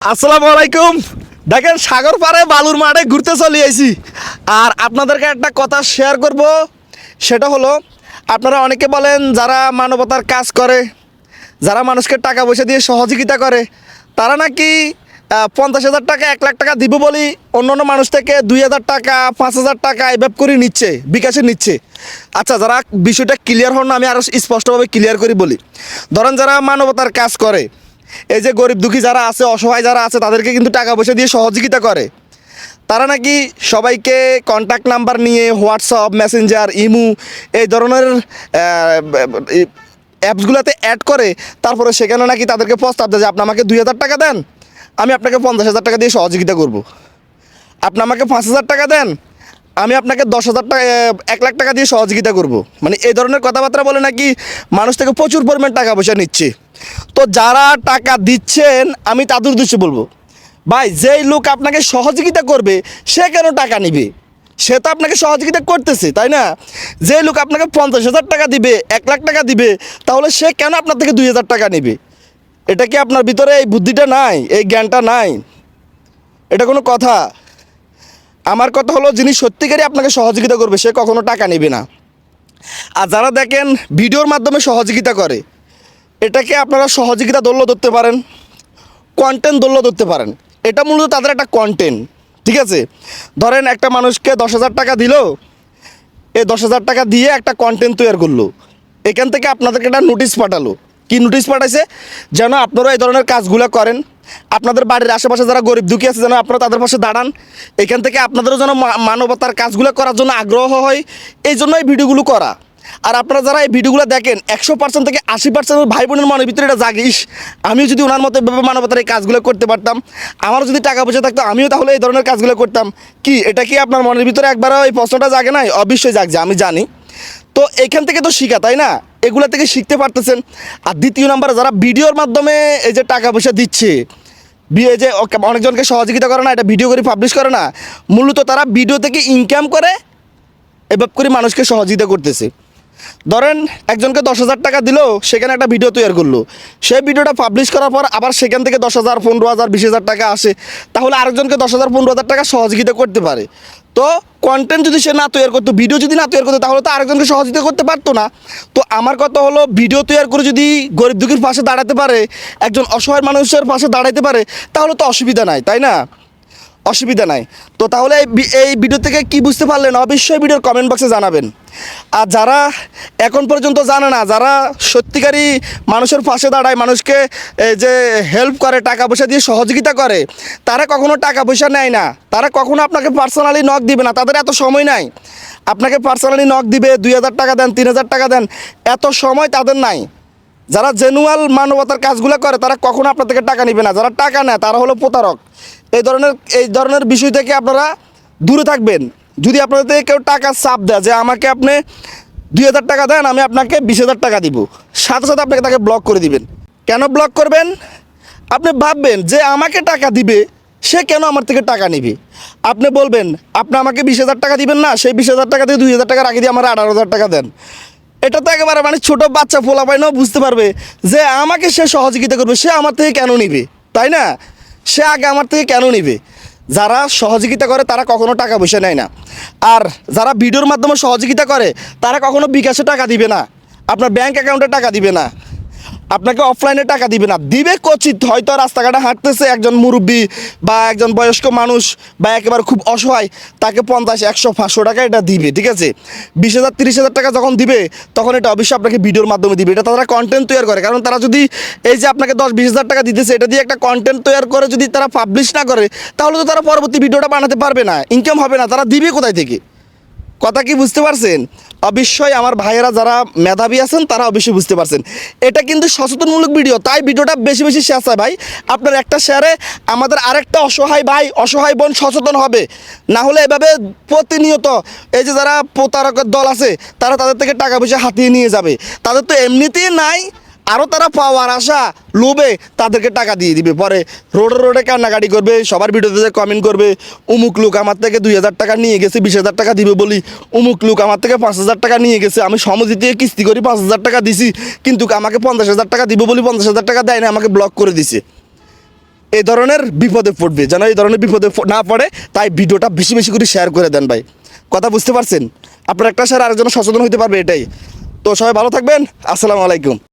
আসসালামু আলাইকুম। দেখেন সাগর পাড়ে বালুর মাঠে ঘুরতে চলে আইছি। আর আপনাদেরকে একটা কথা শেয়ার করব, সেটা হলো আপনারা অনেকে বলেন যারা মানবতার কাজ করে, যারা মানুষকে টাকা পয়সা দিয়ে সহযোগিতা করে, তারা নাকি 50,000 টাকা 1 লাখ টাকা দিব বলি অন্য অন্য মানুষ থেকে 2,000 টাকা 5,000 টাকা এভাবে করে নিচ্ছে, বিকাশে নিচ্ছে। আচ্ছা, যারা বিষয়টা ক্লিয়ার হন না, আমি আরও স্পষ্টভাবে ক্লিয়ার করি বলি। ধরেন যারা মানবতার কাজ করে, এই যে গরিব দুঃখী যারা আছে, অসহায় যারা আছে, তাদেরকে কিন্তু টাকা পয়সা দিয়ে সহযোগিতা করে। তারা নাকি সবাইকে কন্ট্যাক্ট নাম্বার নিয়ে হোয়াটসঅ্যাপ, মেসেঞ্জার, ইমু এই ধরনের অ্যাপসগুলোতে অ্যাড করে, তারপরে সেখানে নাকি তাদেরকে প্রস্তাব দেয় যে আপনি আমাকে 2,000 টাকা দেন, আমি আপনাকে 50,000 টাকা দিয়ে সহযোগিতা করব। আপনি আমাকে 5,000 টাকা দেন, আমি আপনাকে 10,000 টাকা 1 লাখ টাকা দিয়ে সহযোগিতা করব। মানে এই ধরনের কথাবার্তা বলে নাকি মানুষ থেকে প্রচুর পরিমাণ টাকা পয়সা নিচ্ছে। তো যারা টাকা দিচ্ছেন, আমি তাদের উদ্দেশ্যে বলবো, ভাই যেই লোক আপনাকে সহযোগিতা করবে সে কেন টাকা নিবে? সে তো আপনাকে সহযোগিতা করতেছে, তাই না? যে লোক আপনাকে 50,000 টাকা দিবে, 1 লাখ টাকা দিবে, তাহলে সে কেন আপনার থেকে 2,000 টাকা নেবে? এটা কি আপনার ভিতরে এই বুদ্ধিটা নাই, এই জ্ঞানটা নাই? এটা কোনো কথা? আমার কথা হলো, যিনি সত্যিকারই আপনাকে সহযোগিতা করবে সে কখনো টাকা নেবে না। আর যারা দেখেন ভিডিওর মাধ্যমে সহযোগিতা করে, এটাকে আপনারা সহযোগিতা দল্য ধরতে পারেন, কন্টেন্ট দল্য ধরতে পারেন। এটা মূলত তাদের একটা কন্টেন্ট, ঠিক আছে? ধরেন একটা মানুষকে 10,000 টাকা দিল, এই 10,000 টাকা দিয়ে একটা কন্টেন্ট তৈরি করলো, এখান থেকে আপনাদেরকে একটা নোটিশ পাঠালো। কি নোটিশ পাঠাইছে? যেন আপনারা এই ধরনের কাজগুলো করেন, আপনাদের বাড়ির আশেপাশে যারা গরিব দুঃখী আছে যেন আপনারা তাদের পাশে দাঁড়ান, এখান থেকে আপনাদেরও যেন মানবতার কাজগুলো করার জন্য আগ্রহ হয়, এই জন্য এই ভিডিওগুলো করা। আর আপনারা যারা এই ভিডিওগুলো দেখেন, 100% থেকে 80% ভাই বোনের মনের ভিতরে এটা জাগিস, আমিও যদি ওনার মতো ভেবে মানবতার এই কাজগুলো করতে পারতাম, আমারও যদি টাকা পয়সা থাকতো, আমিও তাহলে এই ধরনের কাজগুলো করতাম। কি এটা কি আপনার মনের ভিতরে একবারও এই প্রশ্নটা জাগে নাই? অবশ্যই জাগছে, আমি জানি। তো এখান থেকে তো শিখা, তাই না? এগুলো থেকে শিখতে পারতেছেন। আর দ্বিতীয় নাম্বার, যারা ভিডিওর মাধ্যমে এই যে টাকা পয়সা দিচ্ছে, বিয়ে যে অনেকজনকে সহযোগিতা করে না, এটা ভিডিও করে পাবলিশ করে না, মূলত তারা ভিডিও থেকে ইনকাম করে এভাবে করে মানুষকে সহযোগিতা করতেছে। ধরেন একজনকে 10,000 টাকা দিল, সেখানে একটা ভিডিও তৈরি করলো, সেই ভিডিওটা পাবলিশ করার পর আবার সেখান থেকে 10,000, 15,000, 20,000 টাকা আসে, তাহলে আরেকজনকে 10,000, 15,000 টাকা সহযোগিতা করতে পারে। তো কন্টেন্ট যদি সে না তৈরি করতো, ভিডিও যদি না তৈরি করতো, তাহলে তো আরেকজনকে সহযোগিতা করতে পারতো না। তো আমার কথা হলো, ভিডিও তৈরি করে যদি গরিব দুঃখীর পাশে দাঁড়াতে পারে, একজন অসহায় মানুষের পাশে দাঁড়াতে পারে, তাহলে তো অসুবিধা নাই, তাই না? অসুবিধা নাই। তো তাহলে এই ভিডিও থেকে কি বুঝতে পারলেন? অবশ্যই ভিডিওর কমেন্ট বক্সে জানাবেন। আর যারা এখন পর্যন্ত জানে না, যারা সত্যিকারই মানুষের পাশে দাঁড়ায়, মানুষকে যে হেল্প করে, টাকা পয়সা দিয়ে সহযোগিতা করে, তারা কখনো টাকা পয়সা নেয় না, তারা কখনো আপনাকে পার্সোনালি নক দিবে না, তাদের এত সময় নাই। আপনাকে পার্সোনালি নক দিবে, 2,000 টাকা দেন, 3,000 টাকা দেন, এত সময় তাদের নাই। যারা জেনুয়াল মানবতার কাজগুলো করে, তারা কখনো আপনার থেকে টাকা নেবে না। যারা টাকা নেয় তারা হলো প্রতারক। এই ধরনের বিষয় থেকে আপনারা দূরে থাকবেন। যদি আপনাদের থেকে কেউ টাকা চাপ দেয় যে আমাকে আপনি 2,000 টাকা দেন, আমি আপনাকে 20,000 টাকা দিব, সাথে সাথে আপনাকে তাকে ব্লক করে দিবেন। কেন ব্লক করবেন? আপনি ভাববেন যে আমাকে টাকা দিবে, সে কেন আমার থেকে টাকা নেবে? আপনি বলবেন আপনি আমাকে 20,000 টাকা দিবেন না, সেই 20,000 টাকা দিয়ে 2,000 টাকা রাখি দিয়ে আমার 18,000 টাকা দেন। এটা তো একেবারে মানে ছোটো বাচ্চা পোলাপাইনও বুঝতে পারবে যে আমাকে সে সহযোগিতা করবে, সে আমার থেকে কেন নিবে, তাই না? সে আগে আমার থেকে কেন নিবে? যারা সহযোগিতা করে তারা কখনো টাকা পয়সা নেয় না। আর যারা ভিডিওর মাধ্যমে সহযোগিতা করে, তারা কখনো বিকাশে টাকা দিবে না, আপনার ব্যাংক অ্যাকাউন্টে টাকা দিবে না, আপনাকে অফলাইনে টাকা দিবে না। দিবে কচিত, হয়তো রাস্তাঘাটে হাঁটতেছে একজন মুরব্বী বা একজন বয়স্ক মানুষ বা একেবারে খুব অসহায়, তাকে 50, 100, 500 টাকা এটা দিবে, ঠিক আছে? 20,000, 30,000 টাকা যখন দিবে, তখন এটা অবশ্যই আপনাকে ভিডিওর মাধ্যমে দিবে। এটা তারা কন্টেন্ট তৈরি করে, কারণ তারা যদি এই যে আপনাকে 10, 20,000 টাকা দিতেছে, এটা দিয়ে একটা কন্টেন্ট তৈরি করে যদি তারা পাবলিশ না করে, তাহলে তো তারা পরবর্তী ভিডিওটা বানাতে পারবে না, ইনকাম হবে না। তারা দিবে কোথায় থেকে? কথা কি বুঝতে পারছেন? অবশ্যই আমার ভাইয়েরা যারা মেধাবী আছেন তারা অবশ্যই বুঝতে পারছেন। এটা কিন্তু সচেতনমূলক ভিডিও, তাই ভিডিওটা বেশি বেশি শেয়ার চাই ভাই। আপনার একটা শেয়ারে আমাদের আরেকটা অসহায় ভাই, অসহায় বোন সচেতন হবে। না হলে এভাবে প্রতিনিয়ত এই যে যারা প্রতারকের দল আছে, তারা তাদের থেকে টাকা পয়সা হাতিয়ে নিয়ে যাবে। তাদের তো এমনিতেই নাই, আরও তারা পাওয়ার আশা লোভে তাদেরকে টাকা দিয়ে দিবে, পরে রোডে রোডে কান্নাকাটি করবে, সবার ভিডিওতে কমেন্ট করবে, উমুক লোক আমার থেকে 2,000 টাকা নিয়ে গেছে, 20,000 টাকা দিবে বলি, উমুক লোক আমার থেকে 5,000 টাকা নিয়ে গেছে, আমি সমজি দিয়ে কিস্তি করি 5,000 টাকা দিছি, কিন্তু আমাকে 50,000 টাকা দিব বলি 50,000 টাকা দেয় না, আমাকে ব্লক করে দিছে। এই ধরনের বিপদে পড়বে, যেন এই ধরনের বিপদে না পড়ে, তাই ভিডিওটা বেশি বেশি করে শেয়ার করে দেন ভাই। কথা বুঝতে পারছেন? আপনার একটা শেয়ার আরেকজন সচেতন হতে পারবে, এটাই। তো সবাই ভালো থাকবেন, আসসালামু আলাইকুম।